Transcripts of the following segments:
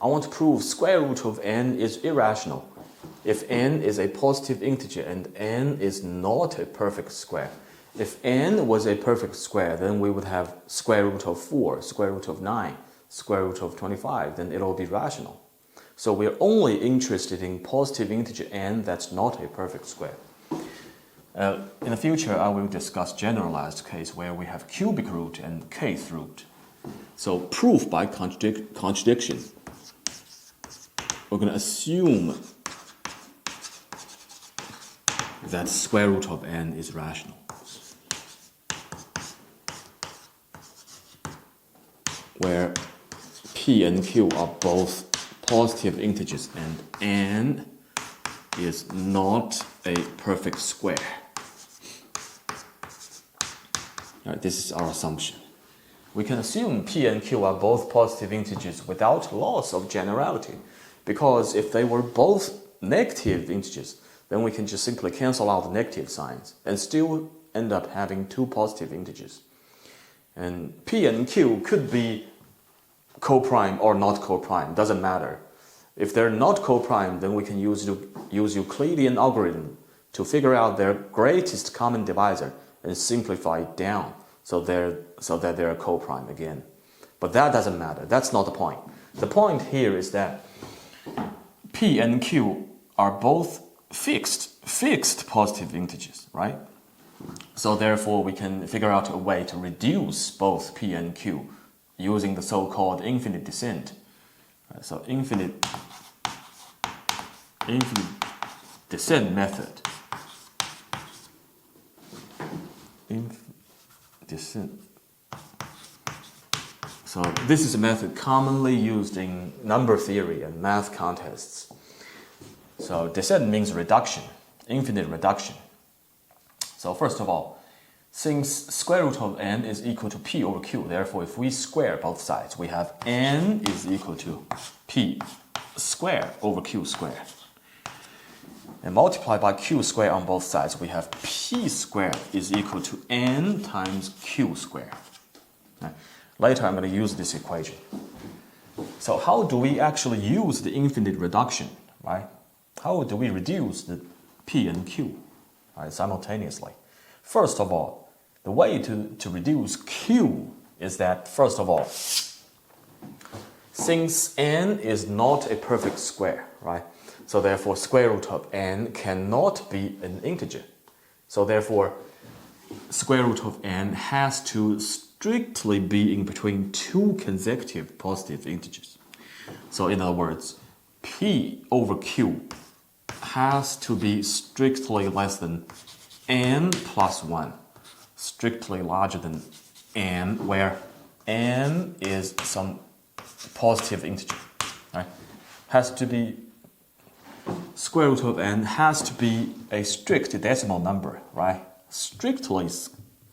I want to prove square root of n is irrational if n is a positive integer and n is not a perfect square. If n was a perfect square, then we would have square root of 4, square root of 9, square root of 25, then it'll be rational. So we're only interested in positive integer n that's not a perfect square. In the future, I will discuss generalized case where we have cubic root and kth root. So proof by contradiction. We're going to assume that square root of n is rational. Where p and q are both positive integers and n is not a perfect square. All right, this is our assumption. We can assume p and q are both positive integers without loss of generality, because if they were both negative integers, then we can just simply cancel out the negative signs and still end up having two positive integers. And p and q could be co-prime or not co-prime, doesn't matter. If they're not co-prime, then we can use Euclidean algorithm to figure out their greatest common divisor and simplify it down so that they're co-prime again. But that doesn't matter. That's not the point. The point here is that p and q are both fixed positive integers, right? So therefore, we can figure out a way to reduce both p and q using the so-called infinite descent. Right, so infinite descent method. Descent. So this is a method commonly used in number theory and math contests. So descent means reduction, infinite reduction. So first of all, since square root of n is equal to p over q, therefore if we square both sides, we have n is equal to p square over q square. And multiply by q square on both sides, we have p squared is equal to n times q squared. Right. Later I'm going to use this equation. So how do we actually use the infinite reduction, right? How do we reduce the p and q, right, simultaneously? First of all, the way to reduce q is that, first of all, since n is not a perfect square, right? So therefore, square root of n cannot be an integer. So therefore, square root of n has to strictly be in between two consecutive positive integers. So in other words, p over q has to be strictly less than n plus 1, strictly larger than n, where n is some positive integer. Right? Has to be, square root of n has to be a strict decimal number, right? Strictly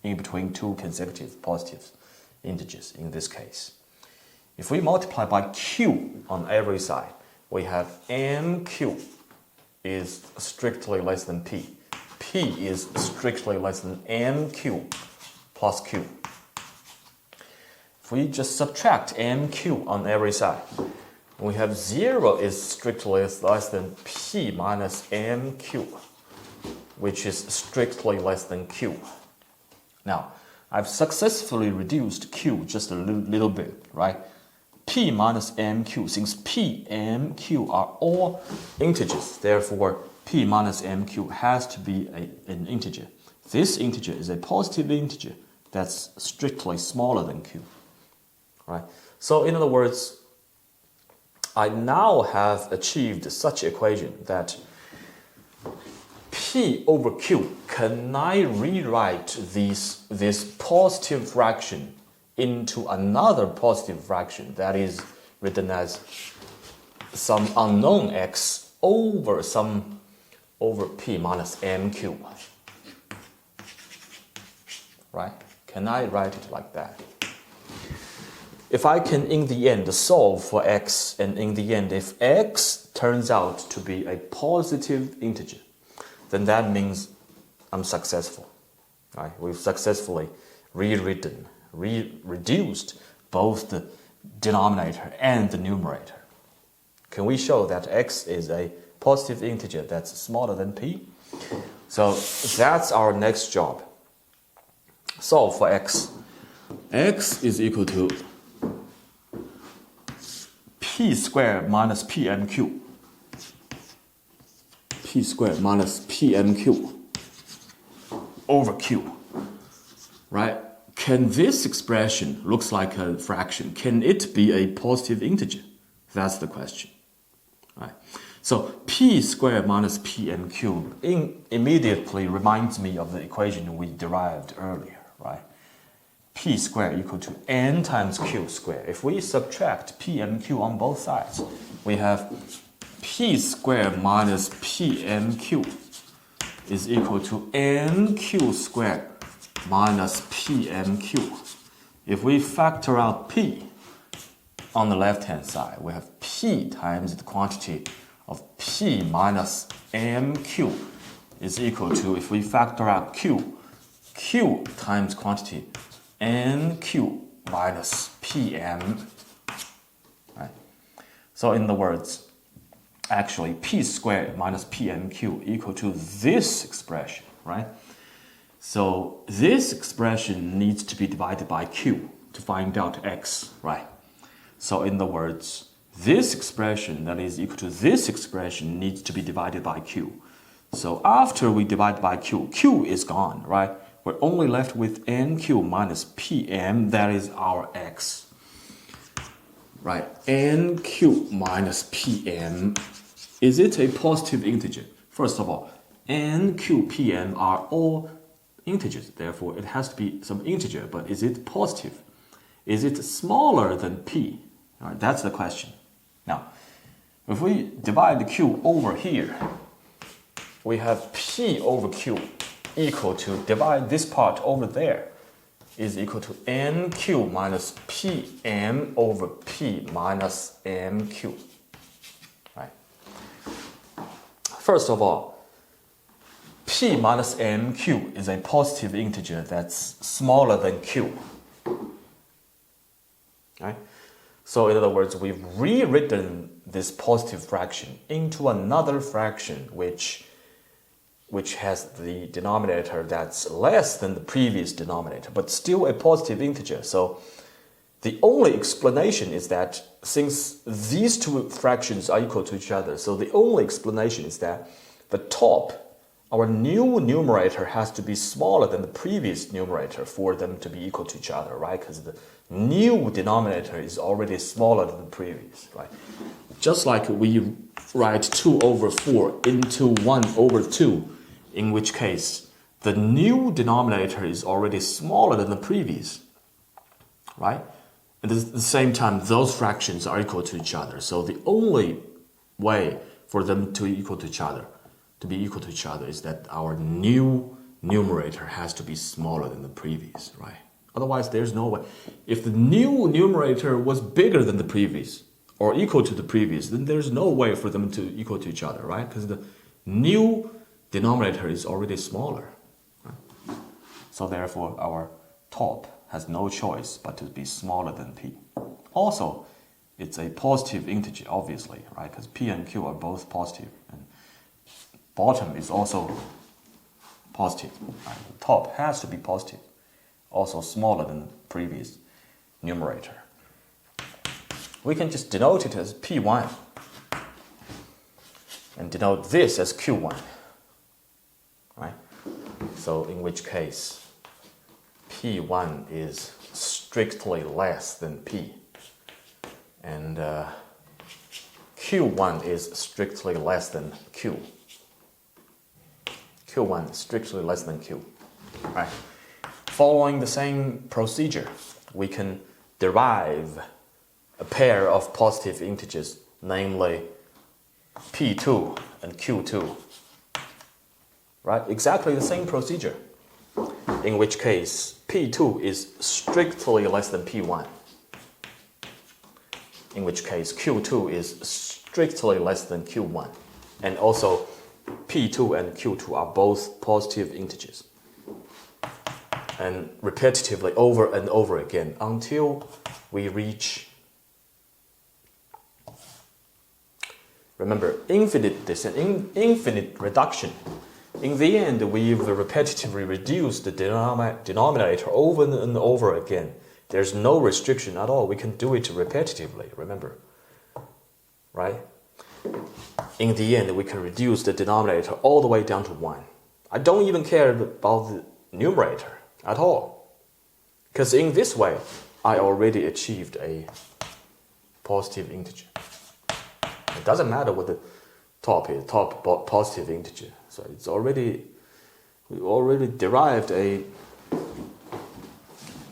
in between two consecutive positive integers in this case. If we multiply by q on every side, we have nq is strictly less than p. p is strictly less than nq plus q. If we just subtract nq on every side, we have 0 is strictly less than p minus nq, which is strictly less than q. Now, I've successfully reduced q just a little bit, right? p minus mq, since p and q are all integers, therefore p minus mq has to be an integer. This integer is a positive integer that's strictly smaller than q, right? So in other words, I now have achieved such equation that p over q, can I rewrite this positive fraction into another positive fraction that is written as some unknown x over p minus mq, right? Can I write it like that? If I can in the end solve for x, and in the end if x turns out to be a positive integer, then that means I'm successful, right? We've successfully reduced both the denominator and the numerator. Can we show that x is a positive integer that's smaller than p? So that's our next job. Solve for x. X is equal to p squared minus pmq. P squared minus pmq over q. Right? Can this expression, looks like a fraction, can it be a positive integer? That's the question. Right? So p squared minus pmq immediately reminds me of the equation we derived earlier, right? P squared equal to n times q squared. If we subtract p and q on both sides, we have p squared minus pmq is equal to nq squared minus pmq. If we factor out p on the left-hand side, we have p times the quantity of p minus mq is equal to, if we factor out q, q times quantity nq minus pm. Right? So in other words, actually p squared minus pmq equal to this expression, right? So this expression needs to be divided by q to find out x, right? So in other words, this expression that is equal to this expression needs to be divided by q. So after we divide by q, q is gone, right? We're only left with nq minus pm, that is our x. Right, nq minus pm, is it a positive integer? First of all, nq, pm are all integers, therefore it has to be some integer, but is it positive? Is it smaller than p? All right, that's the question. Now, if we divide the q over here, we have p over q equal to, divide this part over there, is equal to nq minus pm over p minus mq. Right? First of all, p minus mq is a positive integer that's smaller than q. Right? So in other words, we've rewritten this positive fraction into another fraction which has the denominator that's less than the previous denominator, but still a positive integer. So the only explanation is that since these two fractions are equal to each other, so the only explanation is that the top, our new numerator, has to be smaller than the previous numerator for them to be equal to each other, right? Because the new denominator is already smaller than the previous, right? Just like we write 2 over 4 into 1 over 2, in which case the new denominator is already smaller than the previous, right? And at the same time, those fractions are equal to each other. So the only way for them to be equal to each other, is that our new numerator has to be smaller than the previous, right? Otherwise, there's no way. If the new numerator was bigger than the previous or equal to the previous, then there's no way for them to equal to each other, right? Because the new denominator is already smaller. Right? So therefore, our top has no choice but to be smaller than p. Also, it's a positive integer, obviously, right? Because p and q are both positive. And bottom is also positive. Right? The top has to be positive, also smaller than the previous numerator. We can just denote it as p1 and denote this as q1. Right? So in which case p1 is strictly less than p, and q1 is strictly less than q. q1 is strictly less than q. Right? Following the same procedure, we can derive a pair of positive integers, namely p2 and q2. Right? Exactly the same procedure, in which case p2 is strictly less than p1, in which case q2 is strictly less than q1, and also p2 and q2 are both positive integers. And repetitively over and over again until we reach Remember, infinite descent, infinite reduction. In the end, we've repetitively reduced the denominator over and over again. There's no restriction at all. We can do it repetitively, remember. Right? In the end, we can reduce the denominator all the way down to 1. I don't even care about the numerator at all. Because in this way, I already achieved a positive integer. It doesn't matter what the top is, top positive integer. So we already derived a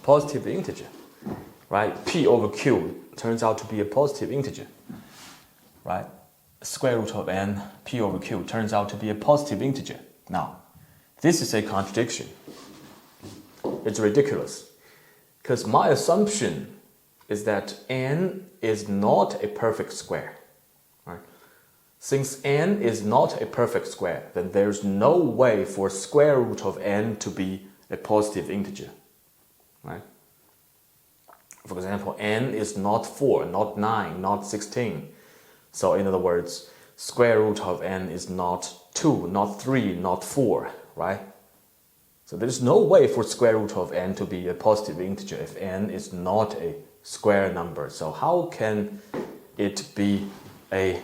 positive integer, right? P over Q turns out to be a positive integer, right? Square root of n, P over Q turns out to be a positive integer. Now, this is a contradiction. It's ridiculous. Because my assumption is that n is not a perfect square. Right? Since n is not a perfect square, then there's no way for square root of n to be a positive integer. Right? For example, n is not 4, not 9, not 16. So in other words, square root of n is not 2, not 3, not 4, right? So there's no way for square root of n to be a positive integer if n is not a square number. So how can it be a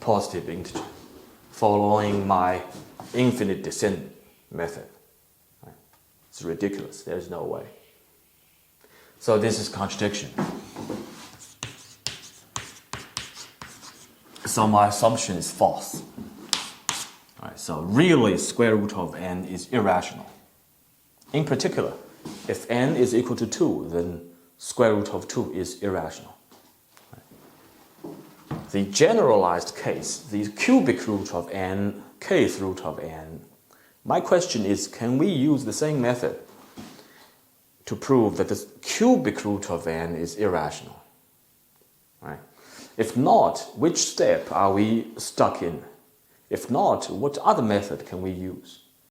positive integer following my infinite descent method? Right? It's ridiculous. There's no way. So this is contradiction. So my assumption is false. All right, so really square root of n is irrational. In particular, if n is equal to 2, then square root of 2 is irrational. Right. The generalized case, the cubic root of n, kth root of n, my question is, can we use the same method to prove that the cubic root of n is irrational? Right? If not, which step are we stuck in? If not, what other method can we use?